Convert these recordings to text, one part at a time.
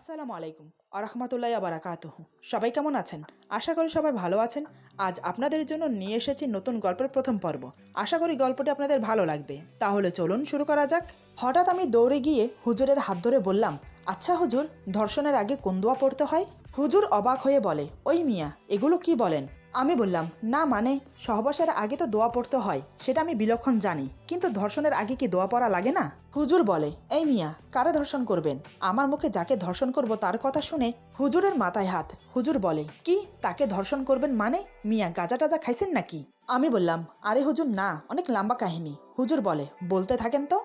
আসসালামু আলাইকুম আরহামাতুল্লাহি ওয়া বারাকাতুহু। সবাই কেমন আছেন? আশা করি সবাই ভালো আছেন। আজ আপনাদের জন্য নিয়ে এসেছি নতুন গল্পের প্রথম পর্ব। আশা করি গল্পটি আপনাদের ভালো লাগবে। তাহলে চলুন শুরু করা যাক। হঠাৎ আমি দৌড়ে গিয়ে হুজুরের হাত ধরে বললাম, আচ্ছা হুজুর, ধর্ষণের আগে কোন দোয়া পড়তে হয়? হুজুর অবাক হয়ে বলে, ওই মিয়া, এগুলো কি বলেন? আমি বললাম, না মানে সহবাসের আগে তো দোয়া পড়তে হয়, সেটা আমি বিলক্ষণ জানি, কিন্তু ধর্ষণের আগে কি দোয়া পড়া লাগে না? হুজুর বলে, এই মিয়া, কারে ধর্ষণ করবেন? আমার মুখে যাকে ধর্ষণ করব তার কথা শুনে হুজুরের মাথায় হাত। হুজুর বলে, কি তাকে ধর্ষণ করবেন মানে? মিয়া গাঁজা টাজা খাইছেন নাকি? আমি বললাম, আরে হুজুর না, অনেক লম্বা কাহিনী। হুজুর বলে, বলতে থাকেন তো।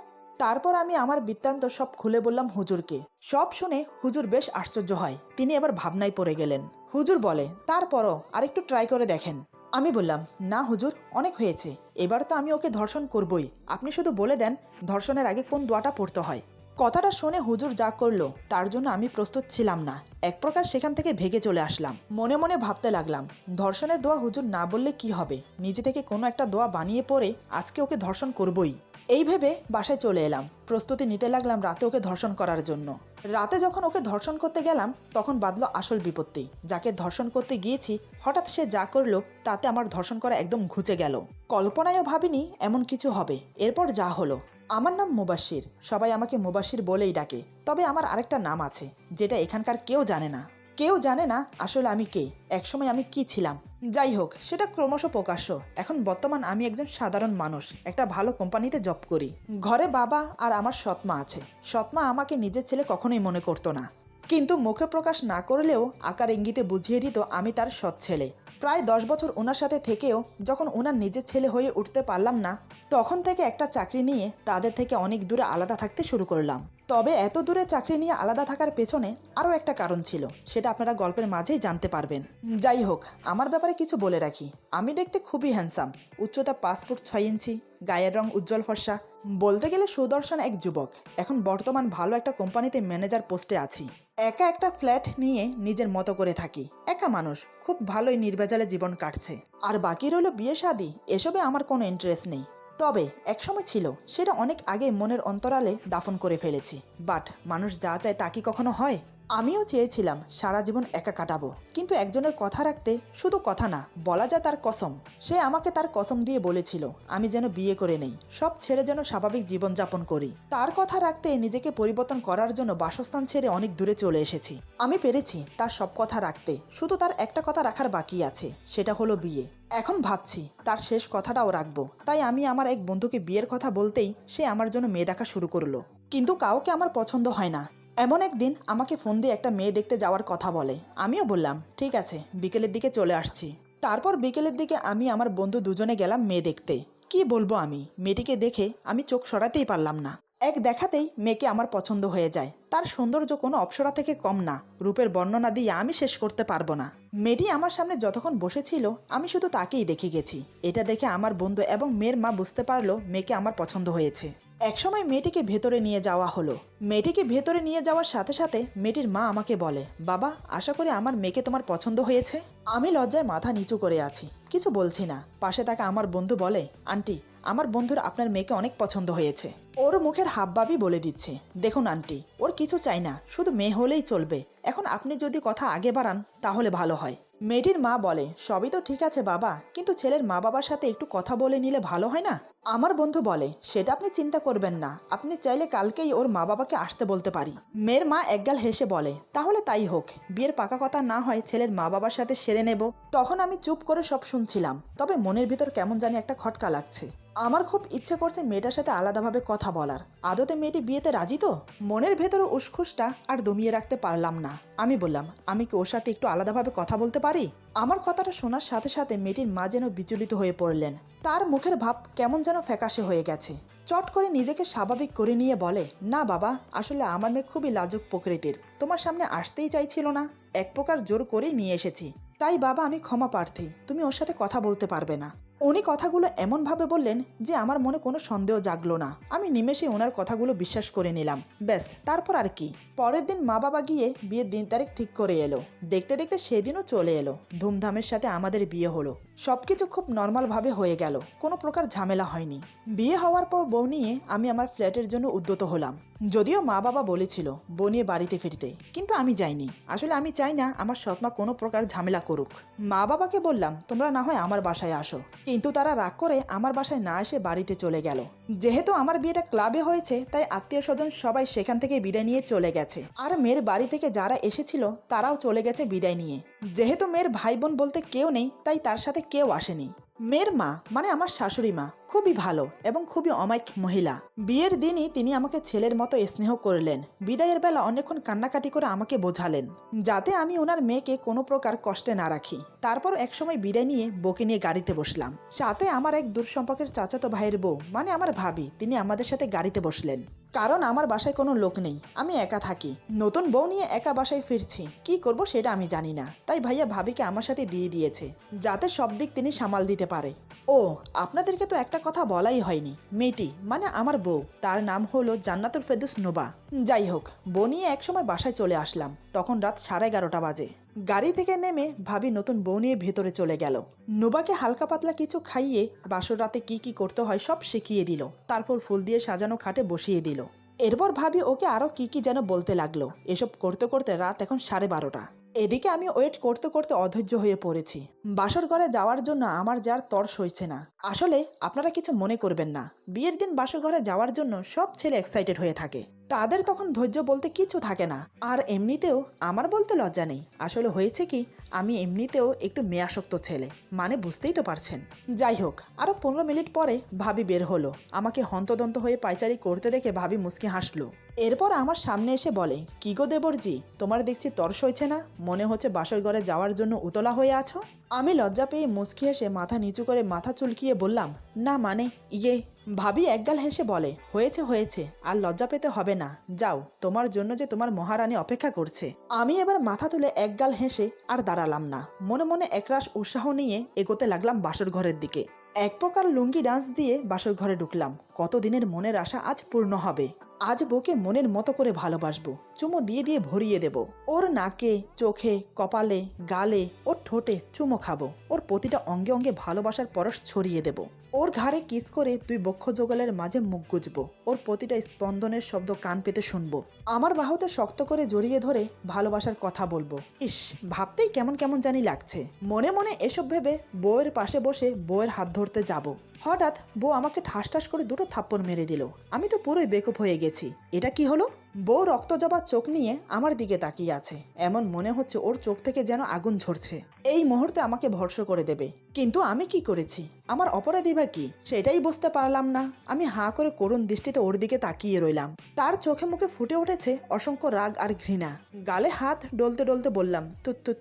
তারপর আমি আমার বৃত্তান্ত সব খুলে বললাম হুজুরকে। সব শুনে হুজুর বেশ আশ্চর্য হয়, তিনি এবার ভাবনায় পড়ে গেলেন। হুজুর বলে, তারপরও আরেকটু ট্রাই করে দেখেন। আমি বললাম, না হুজুর, অনেক হয়েছে, এবার তো আমি ওকে ধর্ষণ করবই, আপনি শুধু বলে দেন ধর্ষণের আগে কোন দোয়াটা পড়তে হয়। কথাটা শুনে হুজুর যা করলো তার জন্য আমি প্রস্তুত ছিলাম না। এক প্রকার সেখান থেকে ভেগে চলে আসলাম। মনে মনে ভাবতে লাগলাম, ধর্ষণের দোয়া হুজুর না বললে কি হবে, নিজে থেকে কোনো একটা দোয়া বানিয়ে পড়ে আজকে ওকে ধর্ষণ করবই। এই ভেবে বাসায় চলে এলাম। প্রস্তুতি নিতে লাগলাম রাতে ওকে ধর্ষণ করার জন্য। রাতে যখন ওকে ধর্ষণ করতে গেলাম তখন বাঁধলো আসল বিপত্তি। যাকে ধর্ষণ করতে গিয়েছি হঠাৎ সে যা করলো তাতে আমার ধর্ষণ করা একদম ঘুচে গেল। কল্পনায়ও ভাবিনি এমন কিছু হবে। এরপর যা হলো। আমার নাম মুবাশির, সবাই আমাকে মুবাশির বলেই ডাকে। তবে আমার আরেকটা নাম আছে যেটা এখানকার কেউ জানে না। কেউ জানে না আসলে আমি কে, একসময় আমি কি ছিলাম। যাই হোক, সেটা ক্রমশ প্রকাশ্য। এখন বর্তমান আমি একজন সাধারণ মানুষ, একটা ভালো কোম্পানিতে জব করি। ঘরে বাবা আর আমার সৎমা আছে। সৎমা আমাকে নিজের ছেলে কখনোই মনে করতো না, কিন্তু মুখে প্রকাশ না করলেও আকার ইঙ্গিতে বুঝিয়ে দিত আমি তার সৎ ছেলে। প্রায় 10 বছর ওনার সাথে থেকেও যখন ওনার নিজের ছেলে হয়ে উঠতে পারলাম না, তখন থেকে একটা চাকরি নিয়ে তাদের থেকে অনেক দূরে আলাদা থাকতে শুরু করলাম। তবে এত দূরে চাকরি নিয়ে আলাদা থাকার পেছনে আরও একটা কারণ ছিল, সেটা আপনারা গল্পের মাঝেই জানতে পারবেন। যাই হোক, আমার ব্যাপারে কিছু বলে রাখি। আমি দেখতে খুবই হ্যান্ডসাম, উচ্চতা 5 ফুট 6 ইঞ্চি, গায়ের রং উজ্জ্বল ফর্সা, বলতে গেলে সুদর্শন এক যুবক। এখন বর্তমান ভালো একটা কোম্পানিতে ম্যানেজার পোস্টে আছি। একা একটা ফ্ল্যাট নিয়ে নিজের মতো করে থাকি। একা মানুষ, খুব ভালোই নির্ভেজালে জীবন কাটছে। আর বাকি রইল বিয়ে শাদী, এসবে আমার কোনো ইন্টারেস্ট নেই। তবে একসময় ছিল, সেটা অনেক আগে মনের অন্তরালে দাফন করে ফেলেছি। বাট মানুষ যা চায় তা কি কখনো হয়? আমিও চেয়েছিলাম সারা জীবন একা কাটাবো, কিন্তু একজনের কথা রাখতে শুধু কথা না, বলা যায় তার কসম। সে আমাকে তার কসম দিয়ে বলেছিল আমি যেন বিয়ে করে নেই, সব ছেড়ে যেন স্বাভাবিক জীবনযাপন করি। তার কথা রাখতে নিজেকে পরিবর্তন করার জন্য বাসস্থান ছেড়ে অনেক দূরে চলে এসেছি। আমি পেরেছি তার সব কথা রাখতে, শুধু তার একটা কথা রাখার বাকি আছে, সেটা হলো বিয়ে। এখন ভাবছি তার শেষ কথাটাও রাখবো। তাই আমি আমার এক বন্ধুকে বিয়ের কথা বলতেই সে আমার জন্য মেয়ে দেখা শুরু করলো, কিন্তু কাউকে আমার পছন্দ হয় না। এমন একদিন আমাকে ফোন দিয়ে একটা মেয়ে দেখতে যাওয়ার কথা বলে। আমিও বললাম ঠিক আছে, বিকেলের দিকে চলে আসছি। তারপর বিকেলের দিকে আমি আমার বন্ধু দুজনে গেলাম মেয়ে দেখতে। কি বলবো, আমি মেয়েটিকে দেখে আমি চোখ সরাতেই পারলাম না। এক দেখাতেই মেয়েকে আমার পছন্দ হয়ে যায়। তার সৌন্দর্য কোনো অপ্সরা থেকে কম না, রূপের বর্ণনা দিয়ে আমি শেষ করতে পারবো না। মেয়েটি আমার সামনে যতক্ষণ বসেছিল আমি শুধু তাকেই দেখে গেছি। এটা দেখে আমার বন্ধু এবং মেয়ের মা বুঝতে পারলো মেয়েকে আমার পছন্দ হয়েছে। একসময় মেয়েটিকে ভেতরে নিয়ে যাওয়া হলো। মেয়েটিকে ভেতরে নিয়ে যাওয়ার সাথে সাথে মেয়েটির মা আমাকে বলে, বাবা, আশা করি আমার মেয়েকে তোমার পছন্দ হয়েছে। আমি লজ্জায় মাথা নিচু করে আছি, কিছু বলছি না। পাশে থাকা আমার বন্ধু বলে, আন্টি, আমার বন্ধুর আপনার মেয়েকে অনেক পছন্দ হয়েছে। ওর মুখের হাবভাবই বলে দিচ্ছে, দেখুন আন্টি, ওর কিছু চাই না, শুধু মেয়ে হলেই চলবে। এখন আপনি যদি কথা আগে বাড়ান তাহলে ভালো হয়। মেয়েটির মা বলে, সবই তো ঠিক আছে বাবা, কিন্তু ছেলের মা বাবার সাথে একটু কথা বলে নিলে ভালো হয় না? আমার বন্ধু বলে, সেটা আপনি চিন্তা করবেন না, আপনি চাইলে কালকেই ওর মা বাবাকে আসতে বলতে পারি। মেয়ের মা একগাল হেসে বলে, তাহলে তাই হোক, বিয়ের পাকা কথা না হয় ছেলের মা বাবার সাথে সেরে নেব। তখন আমি চুপ করে সব শুনছিলাম, তবে মনের ভিতর কেমন জানি একটা খটকা লাগছে। আমার খুব ইচ্ছে করছে মেয়েটার সাথে আলাদাভাবে কথা বলার। আদতে মেয়েটি বিয়েতে রাজি তো? মনের ভেতরে উসখুসটা আর দমিয়ে রাখতে পারলাম না। আমি বললাম, আমি কি ওর সাথে একটু আলাদাভাবে কথা বলতে পারি? আমার কথাটা শোনার সাথে সাথে মেয়েটির মা যেন বিচলিত হয়ে পড়লেন। তার মুখের ভাব কেমন যেন ফ্যাকাশে হয়ে গেছে। চট করে নিজেকে স্বাভাবিক করে নিয়ে বলে, না বাবা, আসলে আমার মেয়ে খুবই লাজুক প্রকৃতির, তোমার সামনে আসতেই চাইছিল না, এক প্রকার জোর করেই নিয়ে এসেছি। তাই বাবা, আমি ক্ষমা প্রার্থী, তুমি ওর সাথে কথা বলতে পারবে না। উনি কথাগুলো এমনভাবে বললেন যে আমার মনে কোনো সন্দেহ জাগলো না। আমি নিমেষে ওনার কথাগুলো বিশ্বাস করে নিলাম। ব্যাস, তারপর আর কি। পরের দিন মা বাবা গিয়ে বিয়ের দিন তারিখ ঠিক করে এলো। দেখতে দেখতে সেদিনও চলে এলো। ধুমধামের সাথে আমাদের বিয়ে হলো। সবকিছু খুব নর্মালভাবে হয়ে গেল, কোনো প্রকার ঝামেলা হয়নি। বিয়ে হওয়ার পর বউ নিয়ে আমি আমার ফ্ল্যাটের জন্য উদ্যত হলাম। যদিও মা বাবা বলেছিল বউ নিয়ে বাড়িতে ফিরতে, কিন্তু আমি যাইনি। আসলে আমি চাই না আমার সৎমা কোনো প্রকার ঝামেলা করুক। মা বাবাকে বললাম তোমরা না হয় আমার বাসায় আসো, কিন্তু তারা রাগ করে আমার বাসায় না এসে বাড়িতে চলে গেল। যেহেতু আমার বিয়েটা ক্লাবে হয়েছে, তাই আত্মীয় স্বজন সবাই সেখান থেকে বিদায় নিয়ে চলে গেছে। আর মেয়ের বাড়ি থেকে যারা এসেছিল তারাও চলে গেছে বিদায় নিয়ে। যেহেতু মেয়ের ভাই বোন বলতে কেউ নেই, তাই তার সাথে কেউ আসেনি। মেয়ের মা মানে আমার শাশুড়ি মা খুবই ভালো এবং খুবই অমায়িক মহিলা। বিয়ের দিনই তিনি আমাকে ছেলের মতো স্নেহ করলেন। বিদায়ের বেলা অনেকক্ষণ কান্নাকাটি করে আমাকে বোঝালেন যাতে আমি ওনার মেয়েকে কোনো প্রকার কষ্টে না রাখি। তারপর একসময় বিদায় নিয়ে বউকে নিয়ে গাড়িতে বসলাম। সাথে আমার এক দূর সম্পর্কের চাচাতো ভাইয়ের বউ মানে আমার ভাবি, তিনি আমাদের সাথে গাড়িতে বসলেন। কারণ আমার বাসায় কোনো লোক নেই, আমি একা থাকি। নতুন বউ নিয়ে একা বাসায় ফিরছি, কি করব সেটা আমি জানি না। তাই ভাইয়া ভাবিকে আমার সাথে দিয়ে দিয়েছে যাতে সব দিক তিনি সামাল দিতে পারে। ও আপনাদেরকে তো একটা কথা বলাই হয়নি, মেয়েটি মানে আমার বউ, তার নাম হলো জান্নাতুল ফেরদৌস নোবা। যাই হোক, বউ নিয়ে একসময় বাসায় চলে আসলাম। তখন রাত 11:30 বাজে। গাড়ি থেকে নেমে ভাবি নতুন বউ নিয়ে ভেতরে চলে গেল। নোবাকে হালকা পাতলা কিছু খাইয়ে বাসর রাতে কি কি করতে হয় সব শিখিয়ে দিল। তারপর ফুল দিয়ে সাজানো খাটে বসিয়ে দিল। এরপর ভাবি ওকে আরো কি কি যেন বলতে লাগলো। এসব করতে করতে রাত এখন 12:30। এদিকে আমি ওয়েট করতে করতে অধৈর্য হয়ে পড়েছি। বাসর ঘরে যাওয়ার জন্য আমার যার তর সইছে না। আসলে আপনারা কিছু মনে করবেন না, বিয়ের দিন বাসর ঘরে যাওয়ার জন্য সব ছেলে এক্সাইটেড হয়ে থাকে। তাদের তখন ধৈর্য বলতে কিছু থাকে না। আর এমনিতেও আমার বলতে লজ্জা নেই। আসলে হয়েছে কি, আমি এমনিতেও একটু মেয়াসক্ত ছেলে, মানে বুঝতেই তো পারছেন। যাই হোক, আরো 15 মিনিট পরে ভাবি বের হলো। আমাকে হন্তদন্ত হয়ে পায়চারি করতে দেখে ভাবি মুচকি হাসলো। এরপর আমার সামনে এসে বলে, কি গো দেবরজি, তোমার দেখছি তর সইছে না, মনে হচ্ছে বাসর ঘরে যাওয়ার জন্য উতলা হয়ে আছো। আমি লজ্জা পেয়ে মুচকি হেসে মাথা নিচু করে মাথা চুলকিয়ে বললাম, না মানে ইয়ে। ভাবি একগাল হেসে বলে, হয়েছে হয়েছে, আর লজ্জা পেতে হবে না, যাও, তোমার জন্য যে তোমার মহারানী অপেক্ষা করছে। আমি এবার মাথা তুলে একগাল হেসে আর দাঁড়ালাম না। মনে মনে একরাশ উৎসাহ নিয়ে এগোতে লাগলাম বাসর ঘরের দিকে। এক প্রকার লুঙ্গি ডান্স দিয়ে বাসর ঘরে ঢুকলাম। কতদিনের মনের আশা আজ পূর্ণ হবে। আজ বউকে মনের মতো করে ভালোবাসবো, চুমো দিয়ে দিয়ে ভরিয়ে দেব। ওর নাকে, চোখে, কপালে, গালে, ওর ঠোঁটে চুমো খাবো। ওর প্রতিটা অঙ্গে অঙ্গে ভালোবাসার পরশ ছড়িয়ে দেব। ওর ঘাড়ে কিস করে দুই বক্ষ যুগলের মাঝে মুখ গুজবো। ওর প্রতিটা স্পন্দনের শব্দ কান পেতে শুনবো। আমার বাহুতে শক্ত করে জড়িয়ে ধরে ভালোবাসার কথা বলবো। ইস, ভাবতেই কেমন কেমন জানি লাগছে। মনে মনে এসব ভেবে বউয়ের পাশে বসে বউয়ের হাত ধরতে যাব। হঠাৎ বউ আমাকে ঠাস ঠাস করে দুটো থাপ্পড় মেরে দিল। আমি তো পুরোই বেকুব হয়ে গেছি। এটা কি হলো? বউ রক্তজবা চোখ নিয়ে আমার দিকে তাকিয়ে আছে। এমন মনে হচ্ছে ওর চোখ থেকে যেন আগুন ঝরছে, এই মুহূর্তে আমাকে ভর্ষ করে দেবে। কিন্তু আমি কি করেছি? আমার অপরাধী বা কি সেটাই বুঝতে পারলাম না। আমি হাঁ করে করুণ দৃষ্টিতে ওর দিকে তাকিয়ে রইলাম। তার চোখে মুখে ফুটে উঠেছে অসংখ্য রাগ আর ঘৃণা। গালে হাত ডলতে ডলতে বললাম,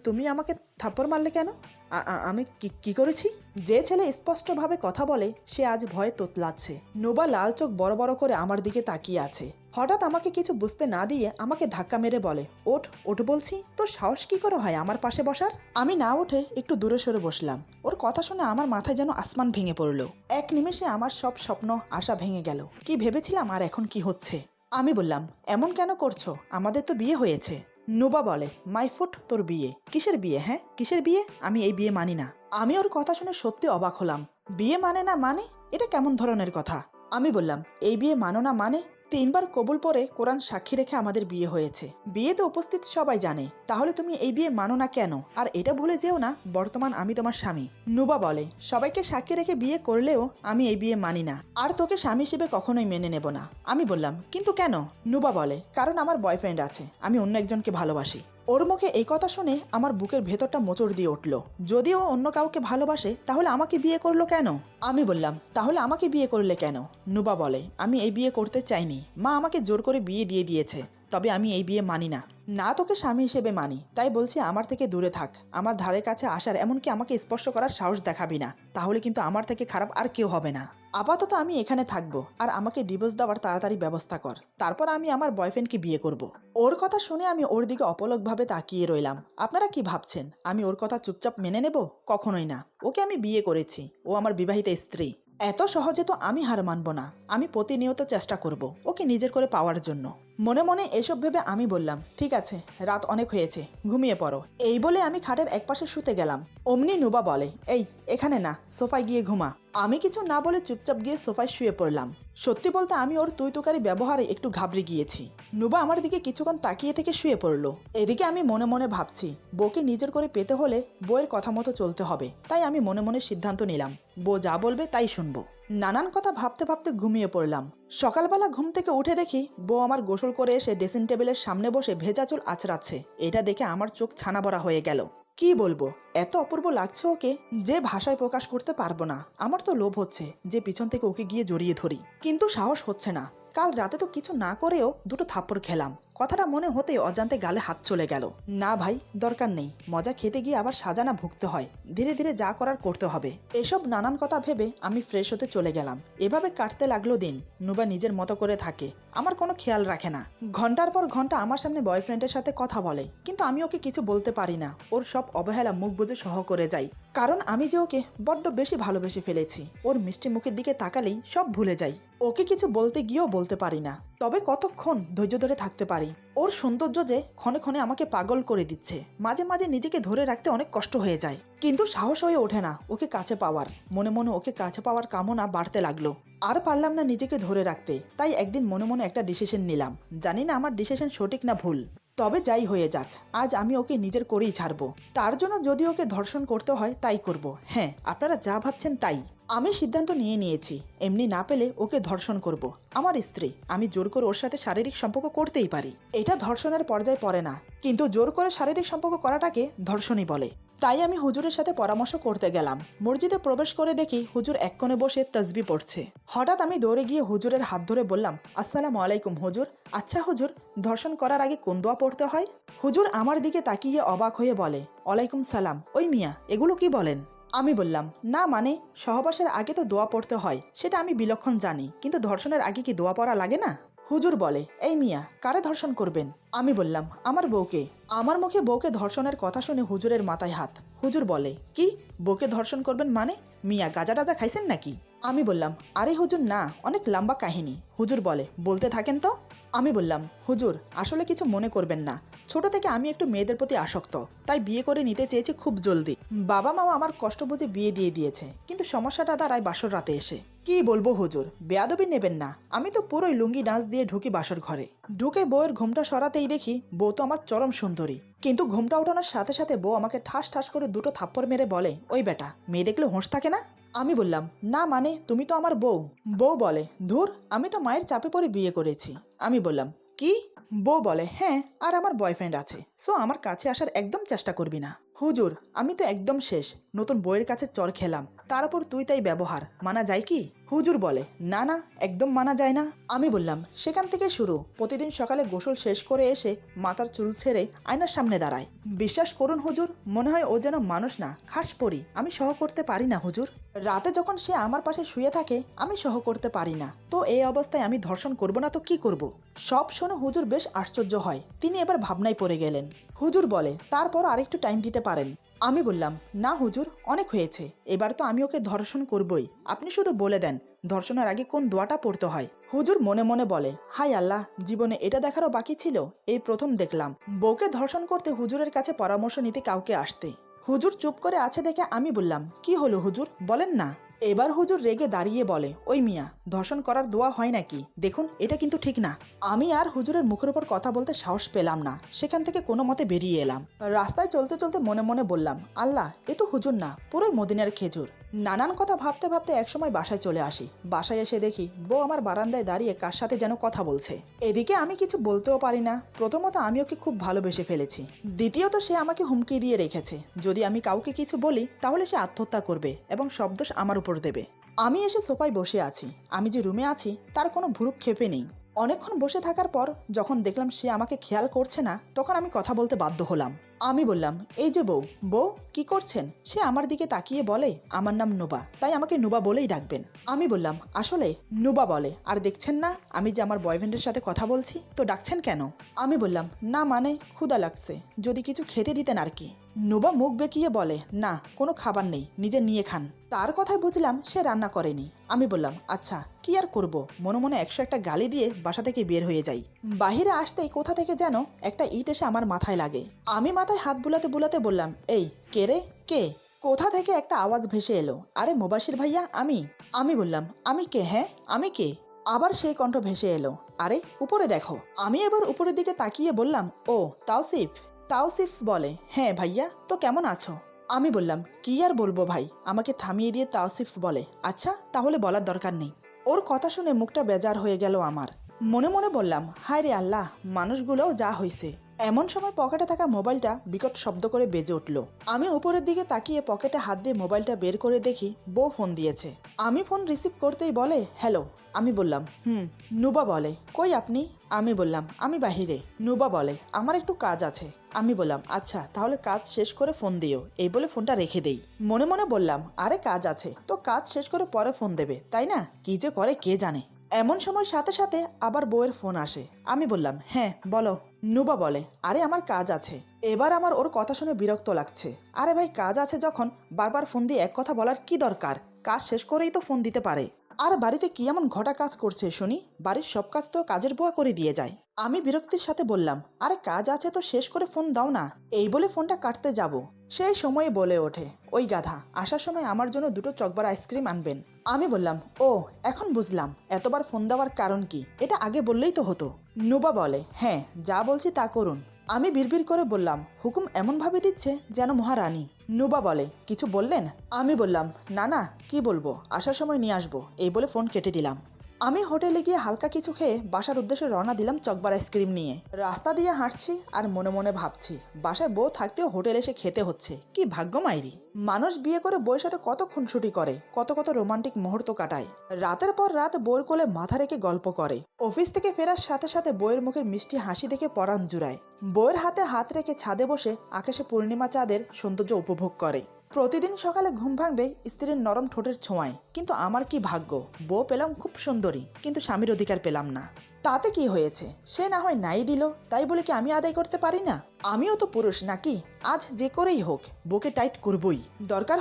তুমি আমাকে থাপ্পড় মারলে কেন? আমি কি করেছি? যে ছেলে স্পষ্টভাবে কথা বলে সে আজ ভয়ে তোতলাচ্ছে। নোবা লাল চোখ বড় বড় করে আমার দিকে তাকিয়ে আছে। হঠাৎ আমাকে কিছু বুঝতে না দিয়ে আমাকে ধাক্কা মেরে বলে, ওঠ ওঠ বলছি, তোর সাহস কি করে হয় আমার পাশে বসার? আমি না উঠে একটু দূরে সরে বসলাম। ওর কথা শুনে আমার মাথায় যেন আসমান ভেঙে পড়লো। এক নিমেষে আমার সব স্বপ্ন আশা ভেঙে গেল। কি ভেবেছিলাম আর এখন কি হচ্ছে? আমি বললাম, এমন কেন করছো? আমাদের তো বিয়ে হয়েছে। নোবা বলে, মাই ফুট, তোর বিয়ে? কিসের বিয়ে? হ্যাঁ, কিসের বিয়ে? আমি এই বিয়ে মানি না। আমি ওর কথা শুনে সত্যি অবাক হলাম। বিয়ে মানে না মানে? এটা কেমন ধরনের কথা? আমি বললাম, এই বিয়ে মানো না মানে? 3 বার কবুল পরে কোরআন সাক্ষী রেখে আমাদের বিয়ে হয়েছে। বিয়েতে উপস্থিত সবাই জানে। তাহলে তুমি এই বিয়ে মানো না কেন? আর এটা ভুলে যেও না, বর্তমান আমি তোমার স্বামী। নুবা বলে, সবাইকে সাক্ষী রেখে বিয়ে করলেও আমি এই বিয়ে মানি না, আর তোকে স্বামী হিসেবে কখনোই মেনে নেব না। আমি বললাম, কিন্তু কেন? নুবা বলে, কারণ আমার বয়ফ্রেন্ড আছে, আমি অন্য একজনকে ভালোবাসি। ওর মুখে এই কথা শুনে আমার বুকের ভেতরটা মোচড় দিয়ে উঠল। যদি ও অন্য কাউকে ভালোবাসে তাহলে আমাকে বিয়ে করলো কেন? আমি বললাম, তাহলে আমাকে বিয়ে করলে কেন? নুবা বলে, আমি এই বিয়ে করতে চাইনি, মা আমাকে জোর করে বিয়ে দিয়ে দিয়েছে। তবে আমি এই বিয়ে মানি না। না তোকে স্বামী হিসেবে মানি, তাই বলছি আমার থেকে দূরে থাক। আমার ধারে কাছে আসার, এমনকি আমাকে স্পর্শ করার সাহস দেখাবি না, তাহলে কিন্তু আমার থেকে খারাপ আর কেউ হবে না। আপাতত আমি এখানে থাকবো, আর আমাকে ডিভোর্স দেওয়ার তাড়াতাড়ি ব্যবস্থা কর, তারপর আমি আমার বয়ফ্রেন্ডকে বিয়ে করব। ওর কথা শুনে আমি ওর দিকে অপলকভাবে তাকিয়ে রইলাম। আপনারা কি ভাবছেন আমি ওর কথা চুপচাপ মেনে নেব? কখনোই না। ওকে আমি বিয়ে করেছি, ও আমার বিবাহিত স্ত্রী। এত সহজে তো আমি হার মানব না। আমি প্রতিনিয়ত চেষ্টা করব ওকে নিজের করে পাওয়ার জন্য। মনে মনে এসব ভেবে আমি বললাম, ঠিক আছে, রাত অনেক হয়েছে, ঘুমিয়ে পড়ো। এই বলে আমি খাটের একপাশে শুতে গেলাম। অমনি নুবা বলে, এই এখানে না, সোফায় গিয়ে ঘুমা। আমি কিছু না বলে চুপচাপ গিয়ে সোফায় শুয়ে পড়লাম। সত্যি বলতে আমি ওর তুই তুকারি ব্যবহারে একটু ঘাবড়ে গিয়েছি। নুবা আমার দিকে কিছুক্ষণ তাকিয়ে থেকে শুয়ে পড়লো। এদিকে আমি মনে মনে ভাবছি, বউকে নিজের করে পেতে হলে বউয়ের কথা মতো চলতে হবে। তাই আমি মনে মনে সিদ্ধান্ত নিলাম, বউ যা বলবে তাই শুনবো। নানান কথা ভাবতে ভাবতে ঘুমিয়ে পড়লাম। সকালবেলা ঘুম থেকে উঠে দেখি বউ আমার গোসল করে এসে ড্রেসিং টেবিলের সামনে বসে ভেজা চুল আঁচড়াচ্ছে। এটা দেখে আমার চোখ ছানা ভরা হয়ে গেল। কি বলবো, এত অপূর্ব লাগছে ওকে যে ভাষায় প্রকাশ করতে পারবো না। আমার তো লোভ হচ্ছে যে পিছন থেকে ওকে গিয়ে জড়িয়ে ধরি, কিন্তু সাহস হচ্ছে না। কাল রাতে তো কিছু না করেও দুটো থাপ্পড় খেলাম। কথাটা মনে হতেই অজান্তে গালে হাত চলে গেল। না ভাই, দরকার নেই। মজা খেতে গিয়ে আবার সাজা না ভুগতে হয়। ধীরে ধীরে যা করার করতে হবে। এসব নানান কথা ভেবে আমি ফ্রেশ হতে চলে গেলাম। এভাবে কাটতে লাগলো দিন। নুবা নিজের মতো করে থাকে, আমার কোনো খেয়াল রাখে না। ঘন্টার পর ঘন্টা আমার সামনে বয়ফ্রেন্ডের সাথে কথা বলে, কিন্তু আমি ওকে কিছু বলতে পারি না। ওর সব অবহেলা মুখ বুজে সহ করে যাই, কারণ আমি যে ওকে বড্ড বেশি ভালোবেসে ফেলেছি। ওর মিষ্টি মুখের দিকে তাকালেই সব ভুলে যাই। ওকে কিছু বলতে গিয়েও বলতে পারি না। তবে কতক্ষণ ধৈর্য ধরে থাকতে পারি। ওর সৌন্দর্য যে ক্ষণে ক্ষণে আমাকে পাগল করে দিচ্ছে। মাঝে মাঝে নিজেকে ধরে রাখতে অনেক কষ্ট হয়ে যায়, কিন্তু সাহস হয়ে ওঠে না ওকে কাছে পাওয়ার। মনে মনে ওকে কাছে পাওয়ার কামনা বাড়তে লাগলো। আর পারলাম না নিজেকে ধরে রাখতে। তাই একদিন মনে মনে একটা ডিসিশন নিলাম। জানি না আমার ডিসিশন সঠিক না ভুল, তবে যাই হয়ে যাক, আজ আমি ওকে নিজের করেই ছাড়বো। তার জন্য যদি ওকে ধর্ষণ করতে হয় তাই করব। হ্যাঁ, আপনারা যা ভাবছেন তাই। আমি সিদ্ধান্ত নিয়ে নিয়েছি, এমনি না পেলে ওকে ধর্ষণ করব। আমার স্ত্রী, আমি জোর করে ওর সাথে শারীরিক সম্পর্ক করতেই পারি। এটা ধর্ষণের পর্যায়ে পড়ে না, কিন্তু জোর করে শারীরিক সম্পর্ক করাটাকে ধর্ষণই বলে। তাই আমি হুজুরের সাথে পরামর্শ করতে গেলাম। মসজিদে প্রবেশ করে দেখি হুজুর এক কোণে বসে তসবি পড়ছে। হঠাৎ আমি দৌড়ে গিয়ে হুজুরের হাত ধরে বললাম, আসসালামু আলাইকুম হুজুর। আচ্ছা হুজুর, ধর্ষণ করার আগে কোন দোয়া পড়তে হয়? হুজুর আমার দিকে তাকিয়ে অবাক হয়ে বলে, ওয়ালাইকুম সালাম। ওই মিয়া, এগুলো কি বলেন? আমি বললাম, না মানে সহবাসের আগে তো দোয়া পড়তে হয়, সেটা আমি বিলক্ষণ জানি, কিন্তু ধর্ষণের আগে কি দোয়া পড়া লাগে না? হুজুর বলে, এই মিয়া, কারে ধর্ষণ করবেন? আমি বললাম, আমার বউকে। আমার মুখে বউকে ধর্ষণের কথা শুনে হুজুরের মাথায় হাত। হুজুর বলে, কি বউকে ধর্ষণ করবেন মানে? মিয়া গাজা টাজা খাইছেন নাকি? আমি বললাম, আরে হুজুর না, অনেক লম্বা কাহিনী। হুজুর বলে, বলতে থাকেন তো। আমি বললাম, হুজুর আসলে কিছু মনে করবেন না। ছোট থেকে আমি একটু মেয়েদের প্রতি আসক্ত, তাই বিয়ে করে নিতে চেয়েছি খুব জলদি। বাবা মাও আমার কষ্ট বুঝে বিয়ে দিয়ে দিয়েছে, কিন্তু সমস্যাটা দাঁড়ায় বাসর রাতে এসে। কি বলবো হুজুর, বেয়াদবি নেবেন না। আমি তো পুরোই লুঙ্গি ডান্স দিয়ে ঢুকি বাসর ঘরে। ঢুকে বউয়ের ঘুমটা সরাতেই দেখি বউ তো আমার চরম সুন্দরী, কিন্তু ঘুমটা ওঠানোর সাথে সাথে বউ আমাকে ঠাস ঠাস করে দুটো থাপ্পড় মেরে বলে, ওই বেটা, মেয়ে দেখলে হোঁশ থাকে না? আমি বললাম, না মানে তুমি তো আমার বউ। বউ বলে, ধুর, আমি তো মায়ের চাপে পড়ে বিয়ে করেছি। আমি বললাম, কি? বউ বলে, হ্যাঁ, আর আমার বয়ফ্রেন্ড আছে, সো আমার কাছে আসার একদম চেষ্টা করবি না। হুজুর আমি তো একদম শেষ, নতুন বউয়ের কাছে চর খেলাম, তার উপর তুই তাই ব্যবহার, মানা যায় কি? হুজুর বলে, না না, একদম মানা যায় না। আমি বললাম, সেখান থেকে শুরু। প্রতিদিন সকালে গোসল শেষ করে এসে মাথার চুল ছেড়ে আয়নার সামনে দাঁড়ায়। বিশ্বাস করুন হুজুর, মনে হয় ও যেন মানুষ না, খাস পরি। আমি সহ করতে পারি না হুজুর। রাতে যখন সে আমার পাশে শুয়ে থাকে আমি সহ করতে পারি না, তো এই অবস্থায় আমি ধর্ষণ করব না তো কি করব? সব শুনে হুজুর বেশ আশ্চর্য হয়। তিনি এবার ভাবনায় পড়ে গেলেন। হুজুর বলে, তারপর আরেকটু টাইম দিতে পারেন। আমি বললাম, না হুজুর, অনেক হয়েছে, এবার তো আমি ওকে ধর্ষণ করবই। আপনি শুধু বলে দেন ধর্ষণের আগে কোন দোয়াটা পড়তে হয়। হুজুর মনে মনে বলে, হাই আল্লাহ, জীবনে এটা দেখারও বাকি ছিল, এই প্রথম দেখলাম বউকে ধর্ষণ করতে হুজুরের কাছে পরামর্শ নিতে কাউকে আসতে। হুজুর চুপ করে আছে দেখে আমি বললাম, কি হলো হুজুর, বলেন না। এবার হুজুর রেগে দাঁড়িয়ে বলে, ওই মিয়া, ধর্ষণ করার দোয়া হয় নাকি? দেখুন এটা কিন্তু ঠিক না। আমি আর হুজুরের মুখের উপর কথা বলতে সাহস পেলাম না। সেখান থেকে কোনো মতে বেরিয়ে এলাম। রাস্তায় চলতে চলতে মনে মনে বললাম, আল্লাহ, এ তো হুজুর না, পুরোই মদিনার খেজুর। নানান কথা ভাবতে ভাবতে একসময় বাসায় চলে আসি। বাসায় এসে দেখি বউ আমার বারান্দায় দাঁড়িয়ে কার সাথে যেন কথা বলছে। এদিকে আমি কিছু বলতেও পারি না। প্রথমত আমি ওকে খুব ভালোবেসে ফেলেছি, দ্বিতীয়ত সে আমাকে হুমকি দিয়ে রেখেছে যদি আমি কাউকে কিছু বলি তাহলে সে আত্মহত্যা করবে এবং সব দোষ আমার উপর দেবে। আমি এসে সোফায় বসে আছি। আমি যে রুমে আছি তার কোনো ভ্রুক্ষেপে নেই। অনেকক্ষণ বসে থাকার পর যখন দেখলাম সে আমাকে খেয়াল করছে না, তখন আমি কথা বলতে বাধ্য হলাম। আমি বললাম, এই যে বউ, বউ কি করছেন? সে আমার দিকে তাকিয়ে বলে, আমার নাম নুবা, তাই আমাকে নুবা বলেই ডাকবেন। আমি বললাম, আসলে? নুবা বলে, আর দেখছেন না আমি যে আমার বয়ফ্রেন্ডের সাথে কথা বলছি, তো ডাকছেন কেন? আমি বললাম, না মানে ক্ষুধা লাগছে, যদি কিছু খেতে দিতেন আর কি। নুবা মুখ বেঁকিয়ে বলে, না কোনো খাবার নেই, নিজে নিয়ে খান। তার কথায় বুঝলাম সে রান্না করেনি। আমি বললাম, আচ্ছা কি আর করব, মনে মনে 101টা গালি দিয়ে বাসা থেকে বের হয়ে যাই। বাহিরে আসতেই কোথা থেকে যেন একটা ইট এসে আমার মাথায় লাগে। আমি মাথায় হাত বুলাতে বুলাতে বললাম, এই কে রে, কে? কোথা থেকে একটা আওয়াজ ভেসে এলো, আরে মুবাশির ভাইয়া আমি। আমি বললাম, আমি কে? হ্যাঁ আমি কে? আবার সেই কণ্ঠ ভেসে এলো, আরে উপরে দেখো। আমি এবার উপরের দিকে তাকিয়ে বললাম, ও তাওসিফ। তাওসিফ বলে, হ্যাঁ ভাইয়া, তো কেমন আছো? আমি বললাম, কি আর বলবো ভাই। আমাকে থামিয়ে দিয়ে তাওসিফ বলে, আচ্ছা তাহলে বলার দরকার নেই। ওর কথা শুনে মুখটা বেজার হয়ে গেল আমার। মনে মনে বললাম, হায় রে আল্লাহ, মানুষগুলোও যা হয়েছে। এমন সময় পকেটে থাকা মোবাইলটা বিকট শব্দ করে বেজে উঠল। আমি উপরের দিকে তাকিয়ে পকেটে হাত দিয়ে মোবাইলটা বের করে দেখি বউ ফোন দিয়েছে। আমি ফোন রিসিভ করতেই বলে, হ্যালো। আমি বললাম, নুবা বলে, কই আপনি? আমি বললাম, আমি বাহিরে। নুবা বলে, আমার একটু কাজ আছে। আমি বললাম, আচ্ছা তাহলে কাজ শেষ করে ফোন দিও, এই বলে ফোনটা রেখে দেই। মনে মনে বললাম, আরে কাজ আছে তো কাজ শেষ করে পরে ফোন দেবে তাই না? কি যে করে কে জানে। এমন সময় সাথে সাথে আবার বউয়ের ফোন আসে। আমি বললাম, হ্যাঁ বলো। নুবা বলে, আরে আমার কাজ আছে। এবার আমার ওর কথা শুনে বিরক্ত লাগছে। আরে ভাই, কাজ আছে যখন বারবার ফোন দিয়ে এক কথা বলার কি দরকার? কাজ শেষ করেই তো ফোন দিতে পারে। আর বাড়িতে কি এমন ঘটা কাজ করছে শুনি? বাড়ির সব কাজ তো কাজের বুয়া করে দিয়ে যায়। আমি বিরক্তির সাথে বললাম, আরে কাজ আছে তো শেষ করে ফোন দাও না। এই বলে ফোনটা কাটতে যাব, সেই সময়ে বলে ওঠে, ওই গাধা আসার সময় আমার জন্য 2টো চকবার আইসক্রিম আনবেন। আমি বললাম, ও এখন বুঝলাম এতবার ফোন দেওয়ার কারণ কি, এটা আগে বললেই তো হতো। নুবা বলে, হ্যাঁ যা বলছি তা করুন। আমি বিড়বিড় করে বললাম, হুকুম এমনভাবে দিচ্ছে যেন মহারানী। নুবা বলে, কিছু বললেন? আমি বললাম, না না, কি বলবো, আসার সময় নিয়ে আসবো, এই বলে ফোন কেটে দিলাম। আমি হোটেলে গিয়ে হালকা কিছু খেয়ে বাসার উদ্দেশ্যে রওনা দিলাম চকবার আইসক্রিম নিয়ে। রাস্তা দিয়ে হাঁটছি আর মনে মনে ভাবছি, বাসায় বউ থাকতেও হোটেলে এসে খেতে হচ্ছে, কি ভাগ্য মাইরি। মানুষ বিয়ে করে বউয়ের সাথে কত খুনসুটি করে, কত কত রোমান্টিক মুহূর্ত কাটায়। রাতের পর রাত বউয়ের কোলে মাথা রেখে গল্প করে। অফিস থেকে ফেরার সাথে সাথে বউয়ের মুখের মিষ্টি হাসি দেখে পরাণ জুড়ায়। বউয়ের হাতে হাত রেখে ছাদে বসে আকাশে পূর্ণিমা চাঁদের সৌন্দর্য উপভোগ করে। প্রতিদিন সকালে ঘুম ভাঙবে স্ত্রীর নরম ঠোঁটের ছোঁয়ায়। কিন্তু আমার কি ভাগ্য, বউ পেলাম খুব সুন্দরী, কিন্তু স্বামীর অধিকার পেলাম না। তাতে কি হয়েছে, সে না হয় নাই দিল, তাই বলে কি আমি আদায় করতে পারি না? আমিও তো পুরুষ নাকি? আজ যে করেই হোক বউকে টাইট করবই। দরকার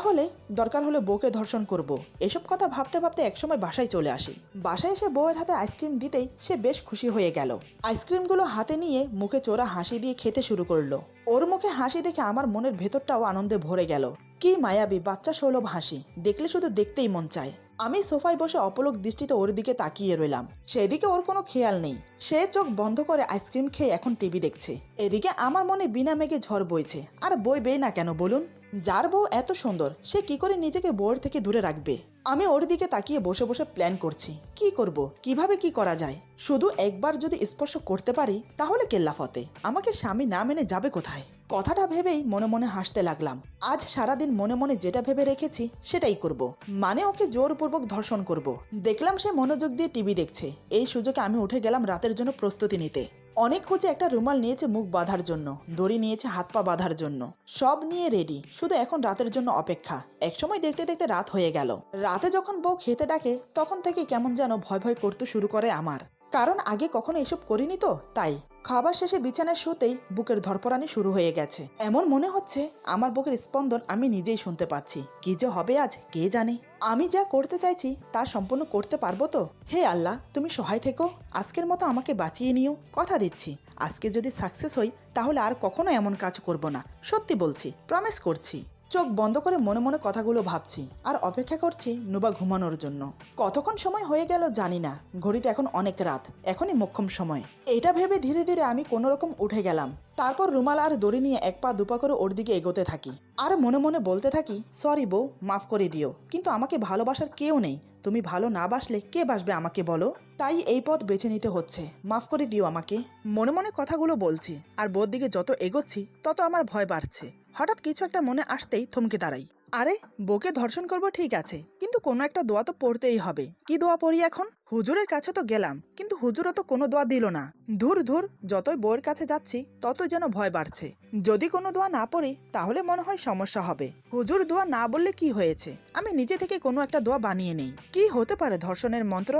হলে বউকে ধর্ষণ করব। এসব কথা ভাবতে ভাবতে একসময় বাসায় চলে আসি। বাসায় এসে বউয়ের হাতে আইসক্রিম দিতেই সে বেশ খুশি হয়ে গেল। আইসক্রিমগুলো হাতে নিয়ে মুখে চোরা হাসি দিয়ে খেতে শুরু করলো। ওর মুখে হাসি দেখে আমার মনের ভেতরটাও আনন্দে ভরে গেল। কি মায়াবী বাচ্চা সুলভ হাসি, দেখলে শুধু দেখতেই মন চায়। আমি সোফায় বসে অপলক দৃষ্টিতে ওর দিকে তাকিয়ে রইলাম। সেদিকে ওর কোনো খেয়াল নেই। সে চোখ বন্ধ করে আইসক্রিম খেয়ে এখন টিভি দেখছে। এদিকে আমার মনে বিনা মেঘে ঝড় বইছে। আর বইবেই না কেন বলুন? যার বউ এত সুন্দর, সে কি করে নিজেকে বউয়ের থেকে দূরে রাখবে? আমি ওর দিকে তাকিয়ে বসে বসে প্ল্যান করছি, কি করব, কিভাবে কি করা যায়। শুধু একবার যদি স্পর্শ করতে পারি তাহলে কেল্লাফতে। আমাকে স্বামী না মেনে যাবে কোথায়? কথাটা ভেবেই মনে মনে হাসতে লাগলাম। আজ সারাদিন মনে মনে যেটা ভেবে রেখেছি সেটাই করব। মানে ওকে জোরপূর্বক ধর্ষণ করব। দেখলাম সে মনোযোগ দিয়ে টিভি দেখছে। এই সুযোগে আমি উঠে গেলাম রাতের জন্য প্রস্তুতি নিতে। অনেক খুঁজে একটা রুমাল নিয়েছে মুখ বাঁধার জন্য, দড়ি নিয়েছে হাত পা বাঁধার জন্য, সব নিয়ে রেডি, শুধু এখন রাতের জন্য অপেক্ষা। একসময় দেখতে দেখতে রাত হয়ে গেল। রাতে যখন বউ খেতে ডাকে তখন থেকে কেমন যেন ভয় ভয় করতে শুরু করে আমার। কারণ আগে কখনো এসব করিনি তো, তাই। খাবার শেষে বিছানায় শুতেই বুকের ধরপড়ানি শুরু হয়ে গেছে। এমন মনে হচ্ছে আমার বুকের স্পন্দন আমি নিজেই শুনতে পাচ্ছি। কি যে হবে আজ কে জানে। আমি যা করতে চাইছি তা সম্পূর্ণ করতে পারবো তো? হে আল্লাহ, তুমি সহায় থেকো। আজকের মতো আমাকে বাঁচিয়ে নিও, কথা দিচ্ছি। আজকে যদি সাকসেস হই তাহলে আর কখনো এমন কাজ করব না, সত্যি বলছি, প্রমিস করছি। চোখ বন্ধ করে মনে মনে কথাগুলো ভাবছি আর অপেক্ষা করছি নুবা ঘুমানোর জন্য। কতক্ষণ সময় হয়ে গেল জানি না, ঘড়িতে এখন অনেক রাত, এখনই মোক্ষম সময়। এটা ভেবে ধীরে ধীরে আমি কোনো রকম উঠে গেলাম। তারপর রুমাল আর দড়ি নিয়ে এক পা দুপা করে ওর দিকে এগোতে থাকি। আর মনে মনে বলতে থাকি, সরি বউ, মাফ করে দিও, কিন্তু আমাকে ভালোবাসার কেউ নেই। তুমি ভালো না বাসলে কে বাসবে আমাকে বলো? তাই এই পথ বেছে নিতে হচ্ছে, মাফ করে দিও আমাকে। মনে মনে কথাগুলো বলছি আর বউর দিকে যত এগোচ্ছি তত আমার ভয় বাড়ছে। হঠাৎ কিছু একটা মনে আসতেই থমকে দাঁড়াই। আরে, বউকে ধর্ষণ করবো ঠিক আছে, কিন্তু কোনো একটা দোয়া তো পড়তেই হবে। কি দোয়া পড়ি এখন? হুজুরের কাছে তো গেলাম, কিন্তু হুজুরও তো কোনো দোয়া দিল না। ধুর ধুর, যতই বউয়ের কাছে যাচ্ছি ততই যেন ভয় বাড়ছে। যদি কোনো দোয়া না পড়ি তাহলে মনে হয় সমস্যা হবে। হুজুর দোয়া না বললে কি হয়েছে, আমি নিজে থেকে কোনো একটা দোয়া বানিয়ে নেই। কি হতে পারে ধর্ষণের মন্ত্র?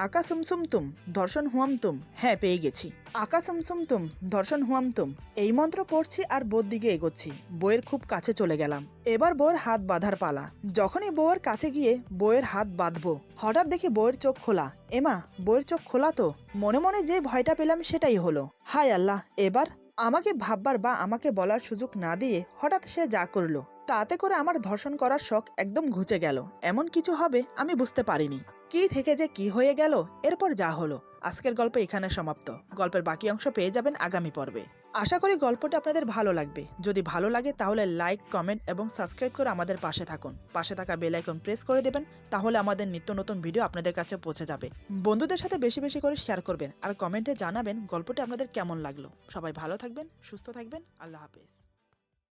আকা সুমসুম তুম ধর্ষণ হুয়াম তুম। হ্যাঁ, পেয়ে গেছি। আকা সুমসুম তুম ধর্ষণ হুয়াম তুম। এই মন্ত্র পড়ছি আর বউর দিকে এগোচ্ছি। বউয়ের খুব কাছে চলে গেলাম। এবার বউয়ের হাত বাঁধার পালা। যখনই বউয়ের কাছে গিয়ে বউয়ের হাত বাঁধবো, হঠাৎ দেখি বউয়ের চোখ খোলা। এমা, বউয়ের চোখ খোলা তো। মনে মনে যে ভয়টা পেলাম সেটাই হলো। হায় আল্লাহ! এবার আমাকে ভাববার বা আমাকে বলার সুযোগ না দিয়ে হঠাৎ সে যা করলো, তাতে করে আমার ধর্ষণ করার শখ একদম ঘুচে গেল। এমন কিছু হবে আমি বুঝতে পারিনি। কি থেকে যে কি হয়ে গেল, এরপর যা হলো। আজকের গল্প এখানে সমাপ্ত। গল্পের বাকি অংশ পেয়ে যাবেন আগামী পর্বে। আশা করি গল্পটা আপনাদের ভালো লাগবে। যদি ভালো লাগে তাহলে লাইক, কমেন্ট এবং সাবস্ক্রাইব করে আমাদের পাশে থাকুন। পাশে থাকা বেল আইকন প্রেস করে দেবেন, তাহলে আমাদের নিত্য নতুন ভিডিও আপনাদের কাছে পৌঁছে যাবে। বন্ধুদের সাথে বেশি বেশি করে শেয়ার করবেন আর কমেন্টে জানাবেন গল্পটি আপনাদের কেমন লাগলো। সবাই ভালো থাকবেন, সুস্থ থাকবেন। আল্লাহ হাফেজ।